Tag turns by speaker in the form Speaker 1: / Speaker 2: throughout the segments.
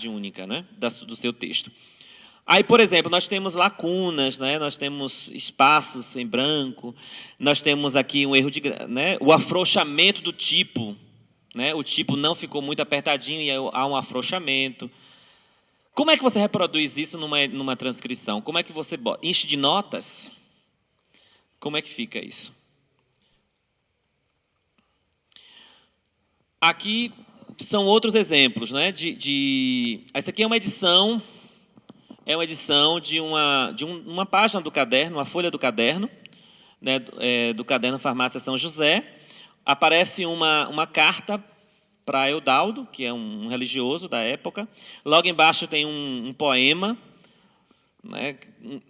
Speaker 1: única, né, do seu texto. Aí, por exemplo, nós temos lacunas, né, nós temos espaços em branco, nós temos aqui um erro né, o afrouxamento do tipo, né, o tipo não ficou muito apertadinho e há um afrouxamento. Como é que você reproduz isso numa transcrição? Como é que você enche de notas? Como é que fica isso? Aqui são outros exemplos, né? Essa aqui é uma edição de uma página do caderno, uma folha do caderno, né? Do caderno Farmácia São José. Aparece uma carta para Eudaldo, que é um religioso da época. Logo embaixo tem um poema, né,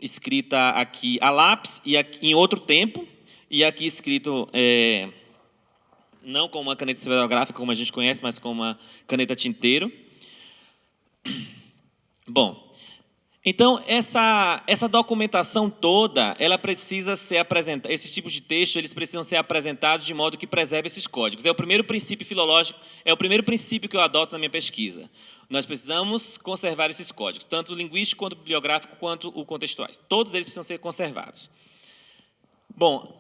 Speaker 1: escrita aqui a lápis e aqui, em outro tempo, e aqui escrito não com uma caneta esferográfica, como a gente conhece, mas com uma caneta tinteiro. Bom, então essa documentação toda, ela precisa ser apresentada. Esses tipos de texto, eles precisam ser apresentados de modo que preserve esses códigos. É o primeiro princípio filológico, é o primeiro princípio que eu adoto na minha pesquisa. Nós precisamos conservar esses códigos, tanto o linguístico, quanto o bibliográfico, quanto o contextuais. Todos eles precisam ser conservados. Bom,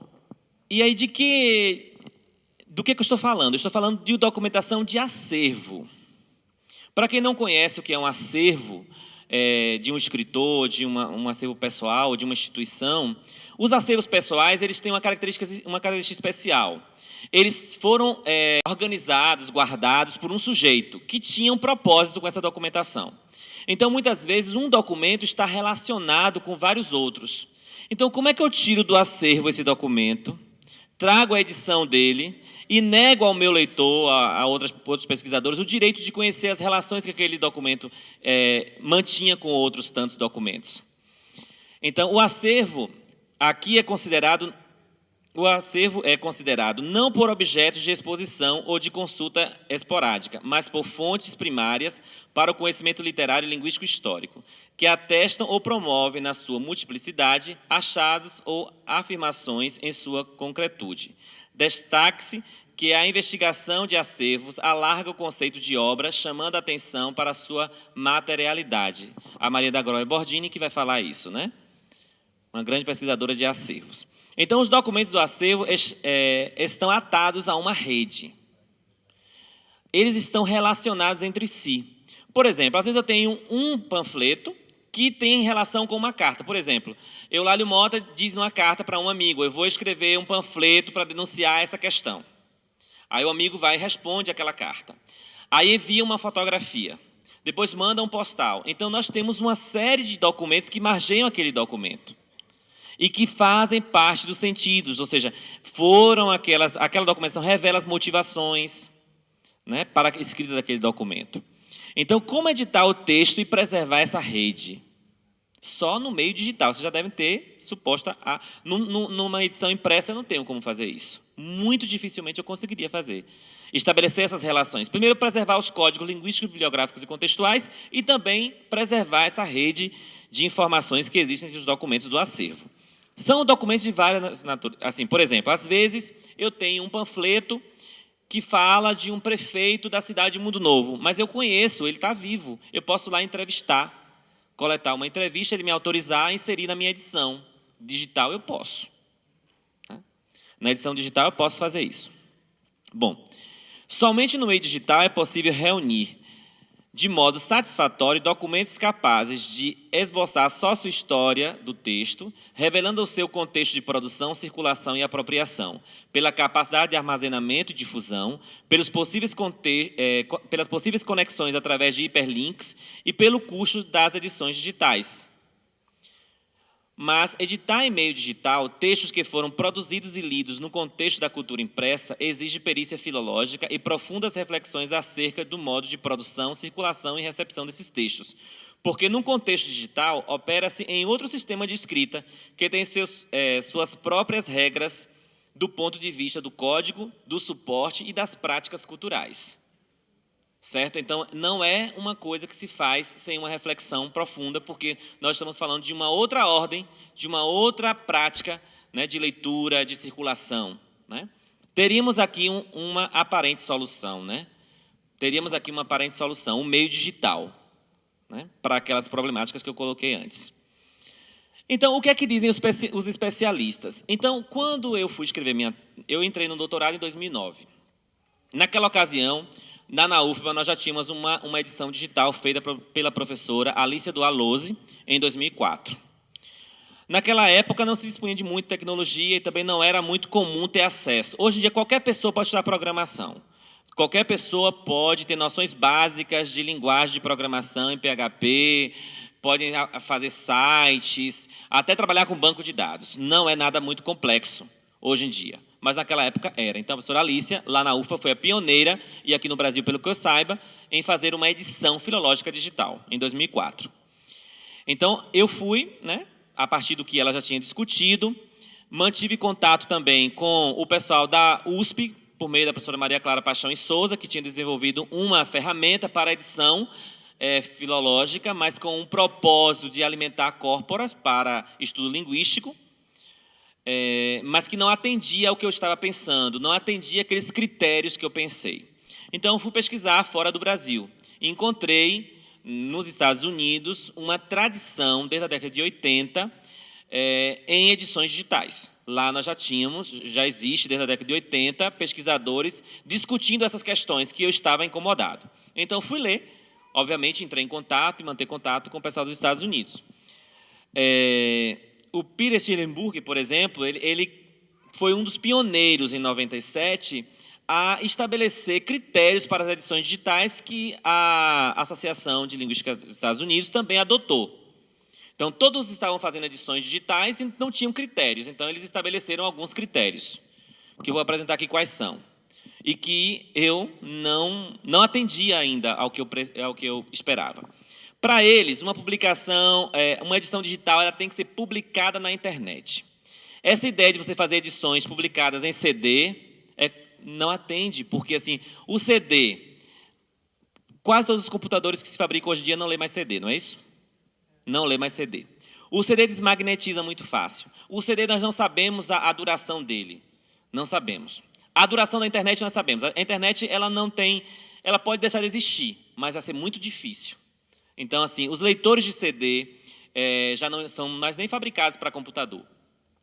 Speaker 1: e aí do que eu estou falando? Eu estou falando de documentação de acervo. Para quem não conhece o que é um acervo de um escritor, de um acervo pessoal, de uma instituição, os acervos pessoais, eles têm uma característica especial. Eles foram organizados, guardados por um sujeito que tinha um propósito com essa documentação. Então, muitas vezes, um documento está relacionado com vários outros. Então, como é que eu tiro do acervo esse documento, trago a edição dele e nego ao meu leitor, a outros pesquisadores, o direito de conhecer as relações que aquele documento mantinha com outros tantos documentos? Então, o acervo aqui é considerado não por objetos de exposição ou de consulta esporádica, mas por fontes primárias para o conhecimento literário, linguístico e histórico, que atestam ou promovem na sua multiplicidade achados ou afirmações em sua concretude. Destaque-se que a investigação de acervos alarga o conceito de obra, chamando a atenção para a sua materialidade. A Maria da Glória Bordini que vai falar isso, né? Uma grande pesquisadora de acervos. Então, os documentos do acervo estão atados a uma rede. Eles estão relacionados entre si. Por exemplo, às vezes eu tenho um panfleto que tem relação com uma carta. Por exemplo, Eulálio Mota diz numa carta para um amigo: eu vou escrever um panfleto para denunciar essa questão. Aí o amigo vai e responde aquela carta. Aí envia uma fotografia. Depois manda um postal. Então, nós temos uma série de documentos que margeiam aquele documento e que fazem parte dos sentidos, ou seja, aquela documentação revela as motivações, né, para a escrita daquele documento. Então, como editar o texto e preservar essa rede? Só no meio digital. Vocês já devem ter suposta numa edição impressa eu não tenho como fazer isso. Muito dificilmente eu conseguiria fazer. Estabelecer essas relações. Primeiro, preservar os códigos linguísticos, bibliográficos e contextuais e também preservar essa rede de informações que existem entre os documentos do acervo. São documentos de várias naturezas. Assim, por exemplo, às vezes eu tenho um panfleto que fala de um prefeito da cidade de Mundo Novo, mas eu conheço, ele está vivo. Eu posso lá entrevistar, coletar uma entrevista, ele me autorizar a inserir na minha edição digital, eu posso. Na edição digital eu posso fazer isso. Bom, somente no meio digital é possível reunir de modo satisfatório documentos capazes de esboçar a sócio-história do texto, revelando o seu contexto de produção, circulação e apropriação, pela capacidade de armazenamento e difusão, pelas possíveis conexões através de hiperlinks e pelo custo das edições digitais. Mas editar em meio digital textos que foram produzidos e lidos no contexto da cultura impressa exige perícia filológica e profundas reflexões acerca do modo de produção, circulação e recepção desses textos. Porque, num contexto digital, opera-se em outro sistema de escrita que tem suas próprias regras do ponto de vista do código, do suporte e das práticas culturais. Certo? Então, não é uma coisa que se faz sem uma reflexão profunda, porque nós estamos falando de uma outra ordem, de uma outra prática, né, de leitura, de circulação. Né? Teríamos aqui uma aparente solução. Né? Teríamos aqui uma aparente solução, o meio digital. né, para aquelas problemáticas que eu coloquei antes. Então, o que é que dizem os especialistas? Então, quando eu fui escrever eu entrei no doutorado em 2009. Naquela ocasião, na UFBA, nós já tínhamos uma edição digital feita pela professora Alicia Dualose, em 2004. Naquela época, não se dispunha de muita tecnologia e também não era muito comum ter acesso. Hoje em dia, qualquer pessoa pode estudar programação. Qualquer pessoa pode ter noções básicas de linguagem de programação em PHP, pode fazer sites, até trabalhar com banco de dados. Não é nada muito complexo hoje em dia, mas naquela época era. Então, a professora Alicia, lá na UFBA, foi a pioneira, e aqui no Brasil, pelo que eu saiba, em fazer uma edição filológica digital, em 2004. Então, eu fui, né, a partir do que ela já tinha discutido, mantive contato também com o pessoal da USP, por meio da professora Maria Clara Paixão e Souza, que tinha desenvolvido uma ferramenta para a edição filológica, mas com um propósito de alimentar corporas para estudo linguístico, mas que não atendia ao que eu estava pensando, não atendia aqueles critérios que eu pensei. Então, eu fui pesquisar fora do Brasil e encontrei, nos Estados Unidos, uma tradição, desde a década de 80, em edições digitais. Lá nós já existe, desde a década de 80, pesquisadores discutindo essas questões que eu estava incomodado. Então, fui ler, obviamente, entrei em contato e manter contato com o pessoal dos Estados Unidos. O Peter Schillenburg, por exemplo, ele foi um dos pioneiros, em 97, a estabelecer critérios para as edições digitais que a Associação de Linguística dos Estados Unidos também adotou. Então, todos estavam fazendo edições digitais e não tinham critérios. Então, eles estabeleceram alguns critérios, que eu vou apresentar aqui quais são, e que eu não atendia ainda ao que eu esperava. Para eles, uma publicação, uma edição digital, ela tem que ser publicada na internet. Essa ideia de você fazer edições publicadas em CD não atende, porque assim, o CD, quase todos os computadores que se fabricam hoje em dia não lê mais CD, não é isso? Não lê mais CD. O CD desmagnetiza muito fácil. O CD nós não sabemos a duração dele. Não sabemos. A duração da internet nós sabemos. A internet ela pode deixar de existir, mas vai ser muito difícil. Então, assim, os leitores de CD já não são mais nem fabricados para computador.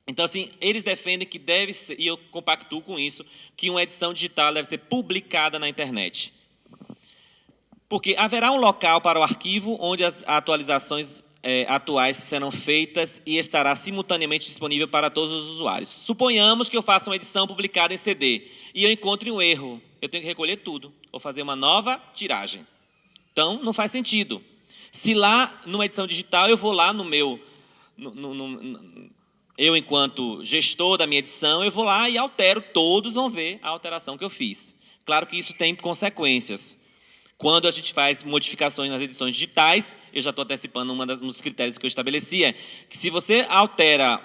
Speaker 1: Então, assim, eles defendem que deve ser, e eu compactuo com isso, que uma edição digital deve ser publicada na internet. Porque haverá um local para o arquivo onde as atualizações atuais serão feitas e estará simultaneamente disponível para todos os usuários. Suponhamos que eu faça uma edição publicada em CD e eu encontre um erro. Eu tenho que recolher tudo, ou fazer uma nova tiragem. Então, não faz sentido. Se lá, numa edição digital, eu vou lá no meu... eu, enquanto gestor da minha edição, eu vou lá e altero, todos vão ver a alteração que eu fiz. Claro que isso tem consequências. Quando a gente faz modificações nas edições digitais, eu já estou antecipando um dos critérios que eu estabeleci, que se você altera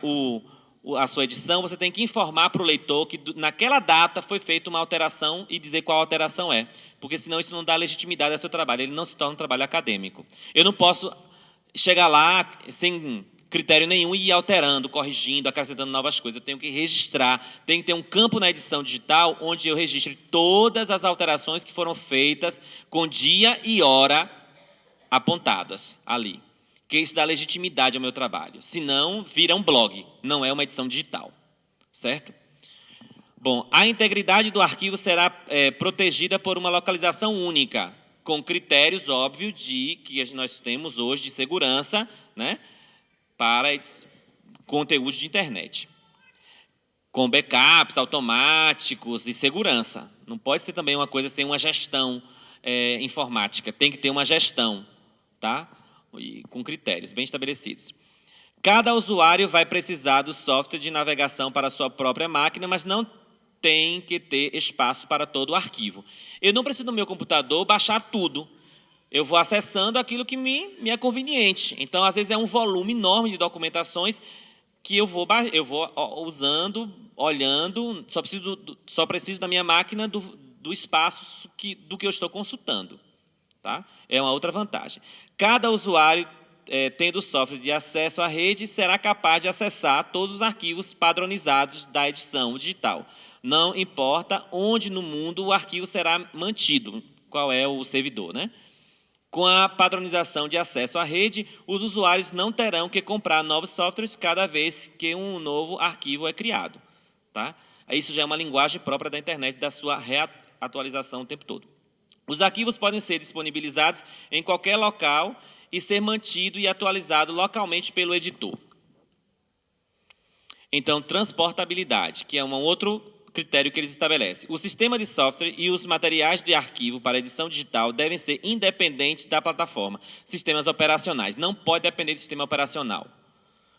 Speaker 1: a sua edição, você tem que informar para o leitor que naquela data foi feita uma alteração e dizer qual alteração é, porque senão isso não dá legitimidade ao seu trabalho, ele não se torna um trabalho acadêmico. Eu não posso chegar lá sem critério nenhum e ir alterando, corrigindo, acrescentando novas coisas. Eu tenho que registrar, tem que ter um campo na edição digital onde eu registre todas as alterações que foram feitas com dia e hora apontadas ali. Que isso dá legitimidade ao meu trabalho. Senão, vira um blog, não é uma edição digital. Certo? Bom, a integridade do arquivo será protegida por uma localização única, com critérios óbvios que nós temos hoje de segurança, né? Para conteúdos de internet, com backups automáticos e segurança. Não pode ser também uma coisa sem uma gestão informática, tem que ter uma gestão, tá? E com critérios bem estabelecidos. Cada usuário vai precisar do software de navegação para a sua própria máquina, mas não tem que ter espaço para todo o arquivo. Eu não preciso no meu computador baixar tudo. Eu vou acessando aquilo que me é conveniente. Então, às vezes, é um volume enorme de documentações que eu vou usando, olhando, só preciso da minha máquina do espaço do que eu estou consultando. Tá? É uma outra vantagem. Cada usuário, tendo software de acesso à rede, será capaz de acessar todos os arquivos padronizados da edição digital. Não importa onde no mundo o arquivo será mantido, qual é o servidor, né? Com a padronização de acesso à rede, os usuários não terão que comprar novos softwares cada vez que um novo arquivo é criado. Tá? Isso já é uma linguagem própria da internet, da sua reatualização o tempo todo. Os arquivos podem ser disponibilizados em qualquer local e ser mantido e atualizado localmente pelo editor. Então, transportabilidade, que é um outro critério que eles estabelecem. O sistema de software e os materiais de arquivo para edição digital devem ser independentes da plataforma. Sistemas operacionais. Não pode depender do sistema operacional.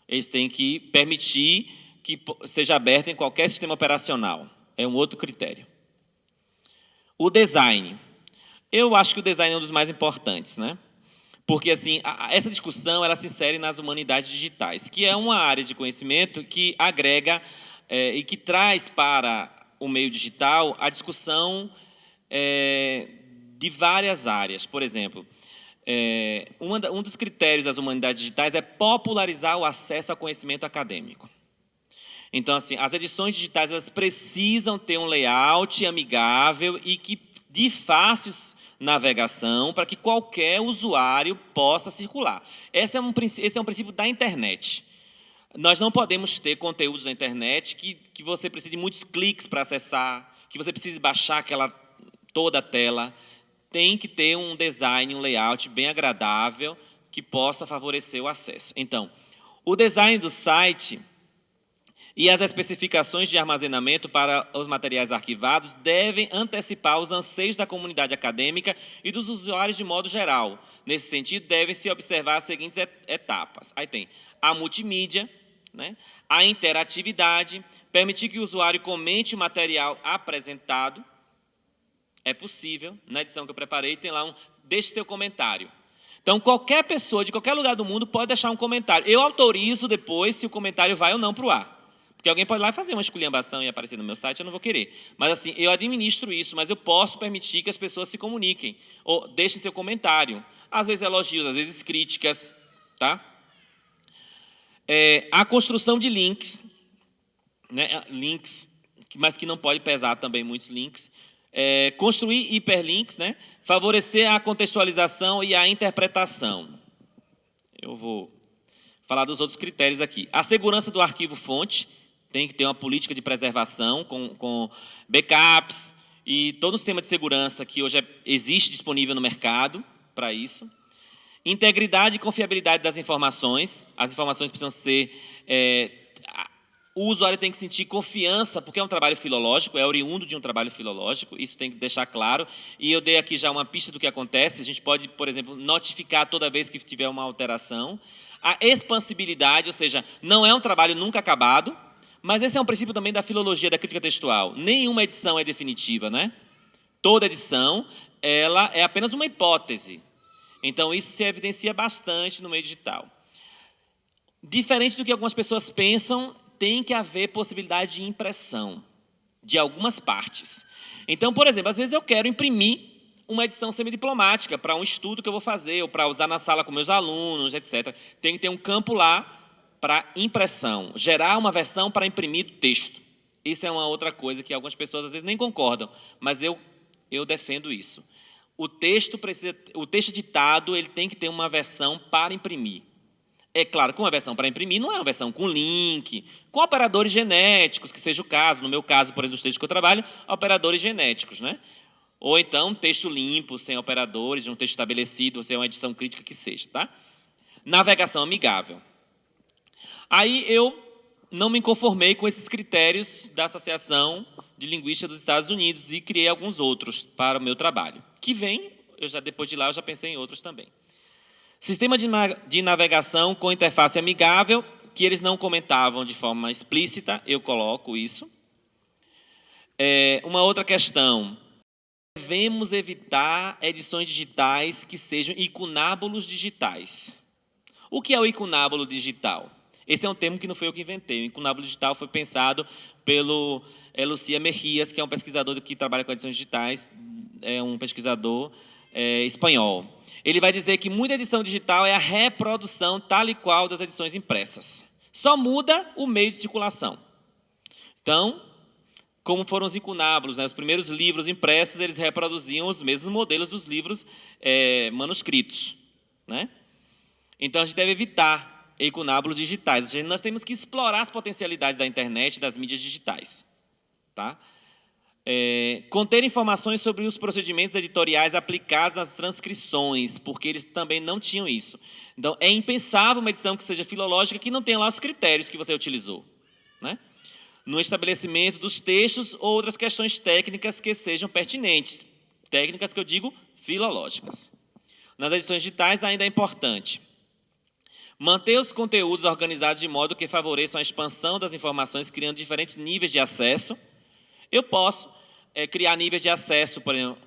Speaker 1: Eles têm que permitir que seja aberto em qualquer sistema operacional. É um outro critério. O design. Eu acho que o design é um dos mais importantes, né? Porque, assim, essa discussão ela se insere nas humanidades digitais, que é uma área de conhecimento que agrega e que traz para o meio digital a discussão de várias áreas. Por exemplo, um dos critérios das humanidades digitais é popularizar o acesso ao conhecimento acadêmico. Então, assim, as edições digitais elas precisam ter um layout amigável e que de fácil navegação para que qualquer usuário possa circular. Esse é um princípio da internet. Nós não podemos ter conteúdos na internet que você precise de muitos cliques para acessar, que você precise baixar toda a tela. Tem que ter um design, um layout bem agradável que possa favorecer o acesso. Então, o design do site e as especificações de armazenamento para os materiais arquivados devem antecipar os anseios da comunidade acadêmica e dos usuários de modo geral. Nesse sentido, devem-se observar as seguintes etapas. Aí tem a multimídia, né? A interatividade, permitir que o usuário comente o material apresentado. É possível, na edição que eu preparei, tem lá deixe seu comentário. Então, qualquer pessoa de qualquer lugar do mundo pode deixar um comentário. Eu autorizo depois se o comentário vai ou não para o ar. Porque alguém pode ir lá e fazer uma esculhambação e aparecer no meu site, eu não vou querer. Mas, assim, eu administro isso, mas eu posso permitir que as pessoas se comuniquem. Ou deixem seu comentário. Às vezes elogios, às vezes críticas. Tá? A construção de links, né? Links, mas que não pode pesar também muitos links. Construir hiperlinks, né? Favorecer a contextualização e a interpretação. Eu vou falar dos outros critérios aqui. A segurança do arquivo-fonte. Tem que ter uma política de preservação com backups e todo o sistema de segurança que hoje existe disponível no mercado para isso. Integridade e confiabilidade das informações. As informações precisam ser... o usuário tem que sentir confiança, porque é um trabalho filológico, é oriundo de um trabalho filológico, isso tem que deixar claro. E eu dei aqui já uma pista do que acontece. A gente pode, por exemplo, notificar toda vez que tiver uma alteração. A expansibilidade, ou seja, não é um trabalho nunca acabado, mas esse é um princípio também da filologia, da crítica textual. Nenhuma edição é definitiva, né? Toda edição ela é apenas uma hipótese. Então, isso se evidencia bastante no meio digital. Diferente do que algumas pessoas pensam, tem que haver possibilidade de impressão de algumas partes. Então, por exemplo, às vezes eu quero imprimir uma edição semidiplomática para um estudo que eu vou fazer, ou para usar na sala com meus alunos, etc. Tem que ter um campo lá para impressão, gerar uma versão para imprimir do texto. Isso é uma outra coisa que algumas pessoas às vezes nem concordam, mas eu defendo isso. O texto ditado ele tem que ter uma versão para imprimir. É claro que uma versão para imprimir não é uma versão com link, com operadores genéticos, que seja o caso. No meu caso, por exemplo, dos textos que eu trabalho, operadores genéticos, né? Ou então um texto limpo, sem operadores, um texto estabelecido, ou seja, uma edição crítica que seja, tá? Navegação amigável. Aí eu não me conformei com esses critérios da Associação de Linguística dos Estados Unidos e criei alguns outros para o meu trabalho. Que vem, depois de lá, eu já pensei em outros também. Sistema de navegação com interface amigável, que eles não comentavam de forma explícita, eu coloco isso. Uma outra questão, devemos evitar edições digitais que sejam icunábulos digitais. O que é o icunábulo digital? Esse é um termo que não foi eu que inventei. O icunábulo digital foi pensado pelo Lucia Mejias, que é um pesquisador que trabalha com edições digitais, é um pesquisador espanhol. Ele vai dizer que muita edição digital é a reprodução tal e qual das edições impressas. Só muda o meio de circulação. Então, como foram os incunábulos, né? Os primeiros livros impressos, eles reproduziam os mesmos modelos dos livros manuscritos, né? Então, a gente deve evitar incunábulos digitais. Ou seja, nós temos que explorar as potencialidades da internet e das mídias digitais. Tá? Conter informações sobre os procedimentos editoriais aplicados nas transcrições, porque eles também não tinham isso. Então, é impensável uma edição que seja filológica que não tenha lá os critérios que você utilizou, né? No estabelecimento dos textos ou outras questões técnicas que sejam pertinentes. Técnicas que eu digo filológicas. Nas edições digitais ainda é importante manter os conteúdos organizados de modo que favoreçam a expansão das informações, criando diferentes níveis de acesso. Eu posso criar níveis de acesso, por exemplo,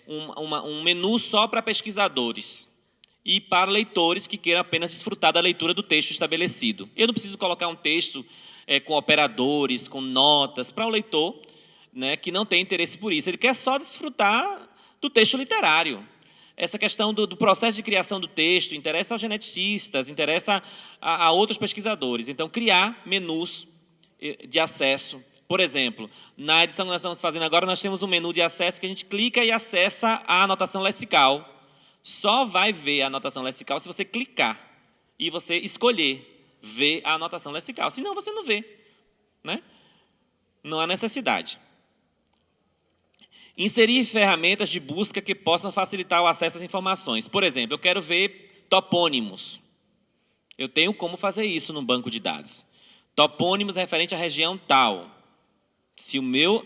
Speaker 1: um menu só para pesquisadores e para leitores que queiram apenas desfrutar da leitura do texto estabelecido. Eu não preciso colocar um texto com operadores, com notas, para o leitor, né, que não tem interesse por isso. Ele quer só desfrutar do texto literário. Essa questão do processo de criação do texto interessa aos geneticistas, interessa a outros pesquisadores. Então, criar menus de acesso. Por exemplo, na edição que nós estamos fazendo agora, nós temos um menu de acesso que a gente clica e acessa a anotação lexical. Só vai ver a anotação lexical se você clicar e você escolher ver a anotação lexical. Senão, você não vê, né? Não há necessidade. Inserir ferramentas de busca que possam facilitar o acesso às informações. Por exemplo, eu quero ver topônimos. Eu tenho como fazer isso no banco de dados. Topônimos referente à região tal. Se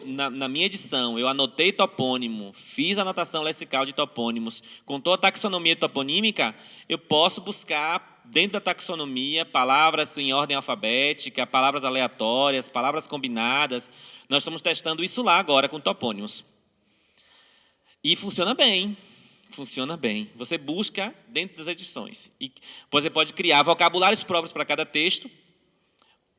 Speaker 1: na minha edição eu anotei topônimo, fiz a anotação lexical de topônimos, contou a taxonomia toponímica, eu posso buscar dentro da taxonomia palavras em ordem alfabética, palavras aleatórias, palavras combinadas. Nós estamos testando isso lá agora com topônimos. E funciona bem. Funciona bem. Você busca dentro das edições. E você pode criar vocabulários próprios para cada texto,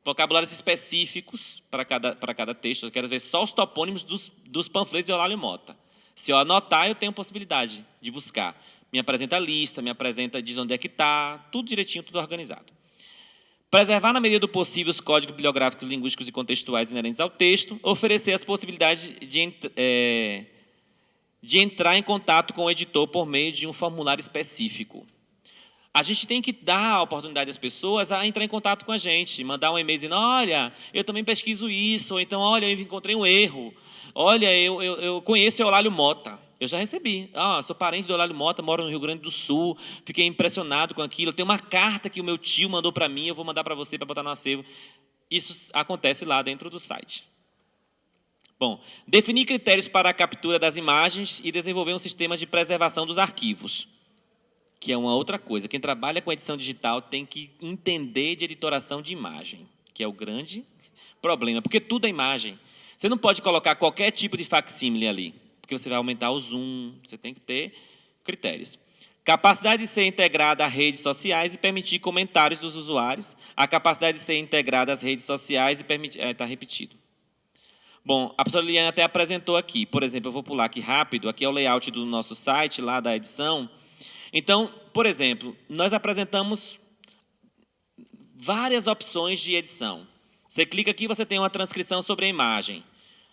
Speaker 1: vocabulários específicos para cada texto. Eu quero ver só os topônimos dos panfletos de Eulálio Mota. Se eu anotar, eu tenho possibilidade de buscar. Me apresenta a lista, me apresenta, diz onde é que está, tudo direitinho, tudo organizado. Preservar, na medida do possível, os códigos bibliográficos, linguísticos e contextuais inerentes ao texto. Oferecer as possibilidades de entrar em contato com o editor por meio de um formulário específico. A gente tem que dar a oportunidade às pessoas a entrar em contato com a gente, mandar um e-mail dizendo, olha, eu também pesquiso isso, ou então, olha, eu encontrei um erro, olha, eu conheço Eulálio Mota. Eu já recebi. Sou parente do Eulálio Mota, moro no Rio Grande do Sul, fiquei impressionado com aquilo. Tem uma carta que o meu tio mandou para mim, eu vou mandar para você para botar no acervo. Isso acontece lá dentro do site. Bom, definir critérios para a captura das imagens e desenvolver um sistema de preservação dos arquivos, que é uma outra coisa. Quem trabalha com edição digital tem que entender de editoração de imagem, que é o grande problema, porque tudo é imagem. Você não pode colocar qualquer tipo de facsímile ali, porque você vai aumentar o zoom, você tem que ter critérios. Capacidade de ser integrada a redes sociais e permitir comentários dos usuários. A capacidade de ser integrada às redes sociais e permitir... Está repetido. Bom, a professora Liliane até apresentou aqui. Por exemplo, eu vou pular aqui rápido. Aqui é o layout do nosso site, lá da edição. Então, por exemplo, nós apresentamos várias opções de edição. Você clica aqui, você tem uma transcrição sobre a imagem.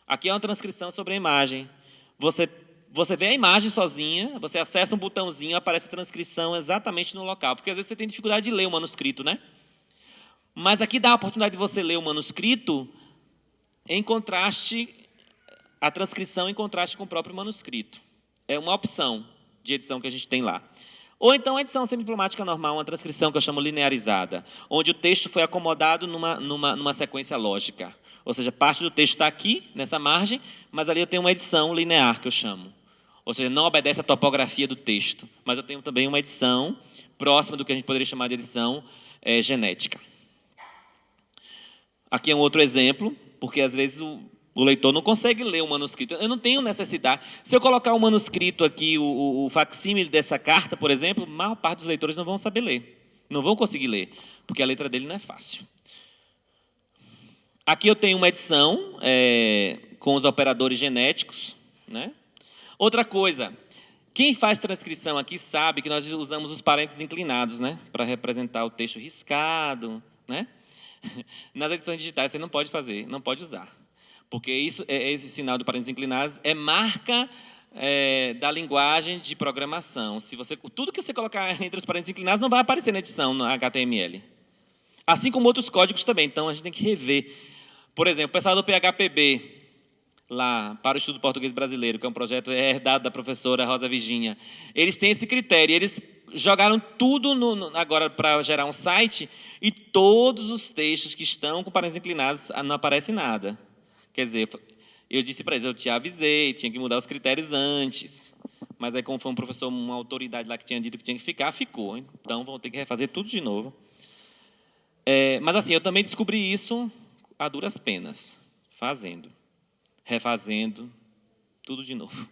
Speaker 1: Aqui é uma transcrição sobre a imagem. Você vê a imagem sozinha, você acessa um botãozinho, aparece a transcrição exatamente no local. Porque às vezes você tem dificuldade de ler o manuscrito, né? Mas aqui dá a oportunidade de você ler o manuscrito em contraste, a transcrição em contraste com o próprio manuscrito. É uma opção de edição que a gente tem lá. Ou então a edição semidiplomática normal, uma transcrição que eu chamo linearizada, onde o texto foi acomodado numa sequência lógica. Ou seja, parte do texto está aqui, nessa margem, mas ali eu tenho uma edição linear, que eu chamo. Ou seja, não obedece à topografia do texto, mas eu tenho também uma edição próxima do que a gente poderia chamar de edição genética. Aqui é um outro exemplo, porque às vezes o leitor não consegue ler o manuscrito. Eu não tenho necessidade. Se eu colocar o manuscrito aqui, o facsímile dessa carta, por exemplo, a maior parte dos leitores não vão saber ler. Não vão conseguir ler, porque a letra dele não é fácil. Aqui eu tenho uma edição com os operadores genéticos, né? Outra coisa, quem faz transcrição aqui sabe que nós usamos os parênteses inclinados, né? Para representar o texto riscado, né? Nas edições digitais você não pode fazer, não pode usar. porque esse sinal do parênteses inclinados é marca da linguagem de programação. Tudo que você colocar entre os parênteses inclinados não vai aparecer na edição, no HTML. Assim como outros códigos também, então a gente tem que rever. Por exemplo, o pessoal do PHPB, lá para o Estudo Português Brasileiro, que é um projeto herdado da professora Rosa Virginia, eles têm esse critério, eles jogaram tudo agora para gerar um site e todos os textos que estão com parênteses inclinados não aparece nada. Quer dizer, eu disse para eles, eu te avisei, tinha que mudar os critérios antes, mas aí como foi um professor, uma autoridade lá que tinha dito que tinha que ficar, ficou. Então vão ter que refazer tudo de novo. Mas assim, eu também descobri isso a duras penas, refazendo, tudo de novo.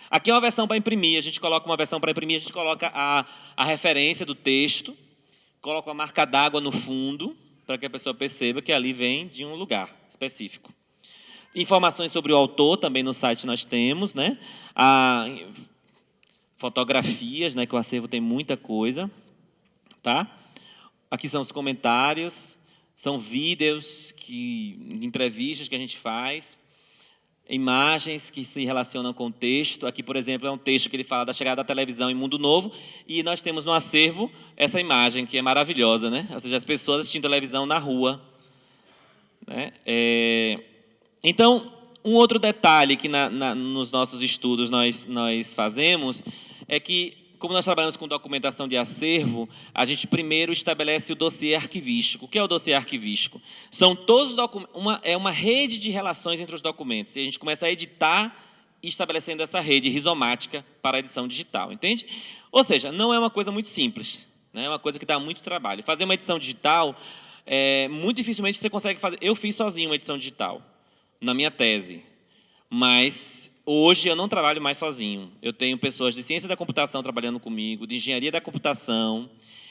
Speaker 1: Aqui é uma versão para imprimir, a gente coloca uma versão para imprimir, a gente coloca a referência do texto, coloca uma marca d'água no fundo, para que a pessoa perceba que ali vem de um lugar específico. Informações sobre o autor também no site nós temos, né? Fotografias, né? Que o acervo tem muita coisa, tá? Aqui são os comentários, são vídeos, entrevistas que a gente faz, imagens que se relacionam com o texto. Aqui, por exemplo, é um texto que ele fala da chegada da televisão em Mundo Novo, e nós temos no acervo essa imagem, que é maravilhosa, né? Ou seja, as pessoas assistindo televisão na rua. Né? Então, um outro detalhe que nos nossos estudos nós fazemos é que, como nós trabalhamos com documentação de acervo, a gente primeiro estabelece o dossiê arquivístico. O que é o dossiê arquivístico? São todos os documentos, é uma rede de relações entre os documentos. E a gente começa a editar estabelecendo essa rede rizomática para a edição digital, entende? Ou seja, não é uma coisa muito simples, né? É uma coisa que dá muito trabalho. Fazer uma edição digital, muito dificilmente você consegue fazer. Eu fiz sozinho uma edição digital, na minha tese, mas hoje eu não trabalho mais sozinho. Eu tenho pessoas de ciência da computação trabalhando comigo, de engenharia da computação,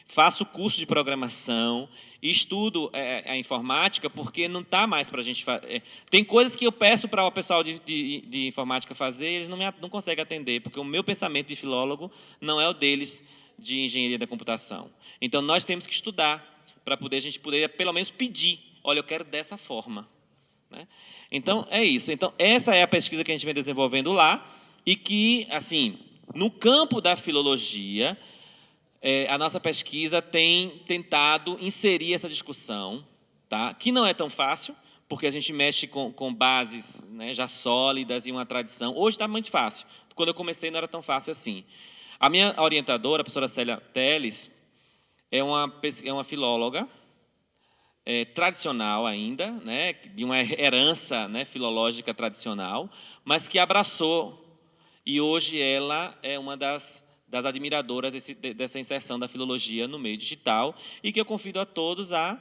Speaker 1: faço curso de programação e estudo a informática, porque não está mais para a gente fazer. Tem coisas que eu peço para o pessoal de informática fazer e eles não conseguem atender, porque o meu pensamento de filólogo não é o deles de engenharia da computação. Então, nós temos que estudar para a gente poder, pelo menos, pedir. Olha, eu quero dessa forma. Né? Então, é isso. Então, essa é a pesquisa que a gente vem desenvolvendo lá e que, assim, no campo da filologia, a nossa pesquisa tem tentado inserir essa discussão, tá? Que não é tão fácil, porque a gente mexe com bases, né, já sólidas e uma tradição. Hoje está muito fácil. Quando eu comecei não era tão fácil assim. A minha orientadora, a professora Célia Teles, é uma filóloga, tradicional ainda, né, de uma herança, né, filológica tradicional, mas que abraçou, e hoje ela é uma das admiradoras dessa inserção da filologia no meio digital, e que eu convido a todos a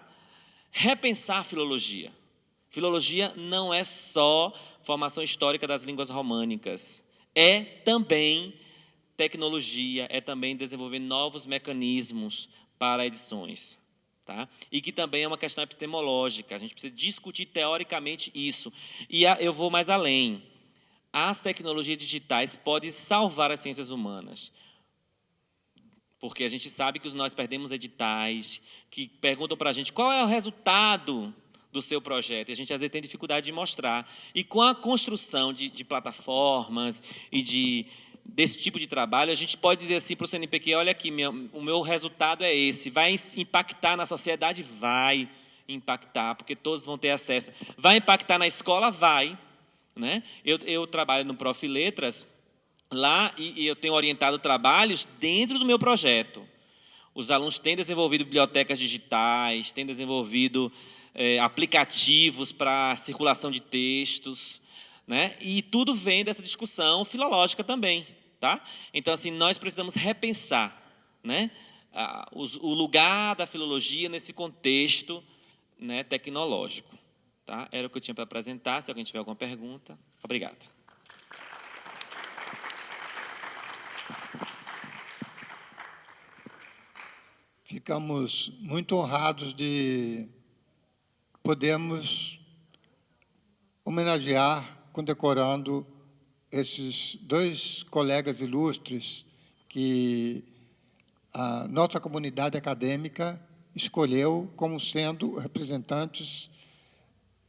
Speaker 1: repensar a filologia. Filologia não é só formação histórica das línguas românicas, é também tecnologia, é também desenvolver novos mecanismos para edições. Tá? E que também é uma questão epistemológica, a gente precisa discutir teoricamente isso. E eu vou mais além. As tecnologias digitais podem salvar as ciências humanas, porque a gente sabe que nós perdemos editais, que perguntam para a gente qual é o resultado do seu projeto, e a gente às vezes tem dificuldade de mostrar. E com a construção de plataformas e desse tipo de trabalho, a gente pode dizer assim para o CNPq, olha aqui, o meu resultado é esse, vai impactar na sociedade? Vai impactar, porque todos vão ter acesso. Vai impactar na escola? Vai. Né? Eu trabalho no Prof. Letras, lá, e eu tenho orientado trabalhos dentro do meu projeto. Os alunos têm desenvolvido bibliotecas digitais, têm desenvolvido aplicativos para circulação de textos, né? E tudo vem dessa discussão filológica também, tá? Então, assim, nós precisamos repensar, né, o lugar da filologia nesse contexto, né, tecnológico. Tá? Era o que eu tinha para apresentar. Se alguém tiver alguma pergunta, obrigado.
Speaker 2: Ficamos muito honrados de podermos homenagear, condecorando esses dois colegas ilustres que a nossa comunidade acadêmica escolheu como sendo representantes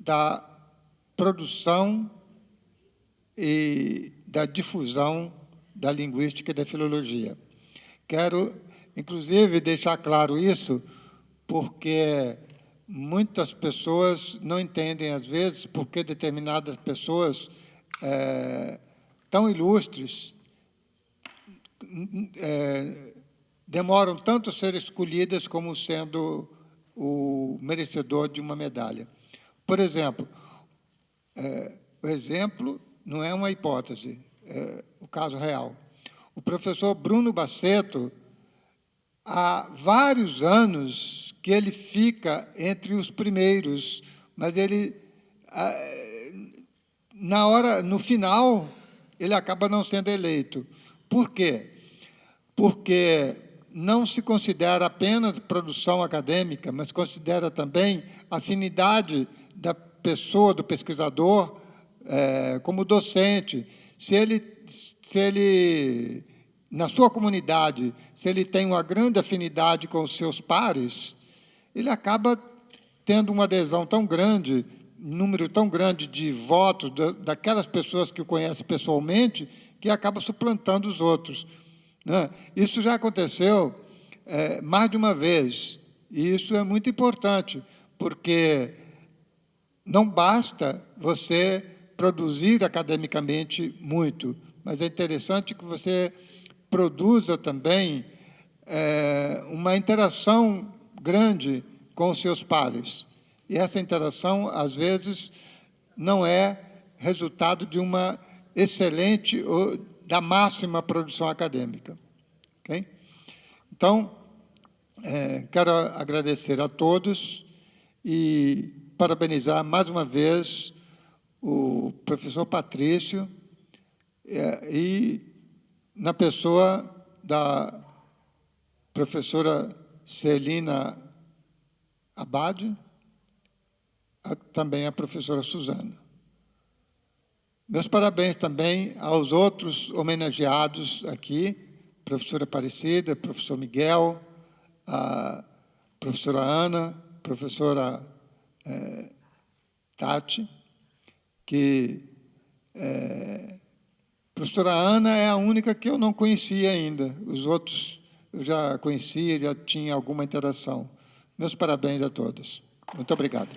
Speaker 2: da produção e da difusão da linguística e da filologia. Quero, inclusive, deixar claro isso, porque muitas pessoas não entendem, às vezes, por que determinadas pessoas tão ilustres demoram tanto a ser escolhidas como sendo o merecedor de uma medalha. Por exemplo, o exemplo não é uma hipótese, é o caso real. O professor Bruno Baceto, há vários anos que ele fica entre os primeiros, mas ele, no final, ele acaba não sendo eleito. Por quê? Porque não se considera apenas produção acadêmica, mas considera também a afinidade da pessoa, do pesquisador, como docente. Se ele, na sua comunidade, se ele tem uma grande afinidade com os seus pares, ele acaba tendo uma adesão tão grande, um número tão grande de votos daquelas pessoas que o conhecem pessoalmente, que acaba suplantando os outros. Né? Isso já aconteceu mais de uma vez, e isso é muito importante, porque não basta você produzir academicamente muito, mas é interessante que você produza também uma interação grande com os seus pares. E essa interação, às vezes, não é resultado de uma excelente ou da máxima produção acadêmica. Okay? Então, quero agradecer a todos e parabenizar mais uma vez o professor Patrício e na pessoa da professora Celina Abad, também a professora Suzana. Meus parabéns também aos outros homenageados aqui, professora Aparecida, professor Miguel, a professora Ana, professora Tati, que professora Ana é a única que eu não conhecia ainda. Os outros eu já conhecia, já tinha alguma interação. Meus parabéns a todos. Muito obrigado.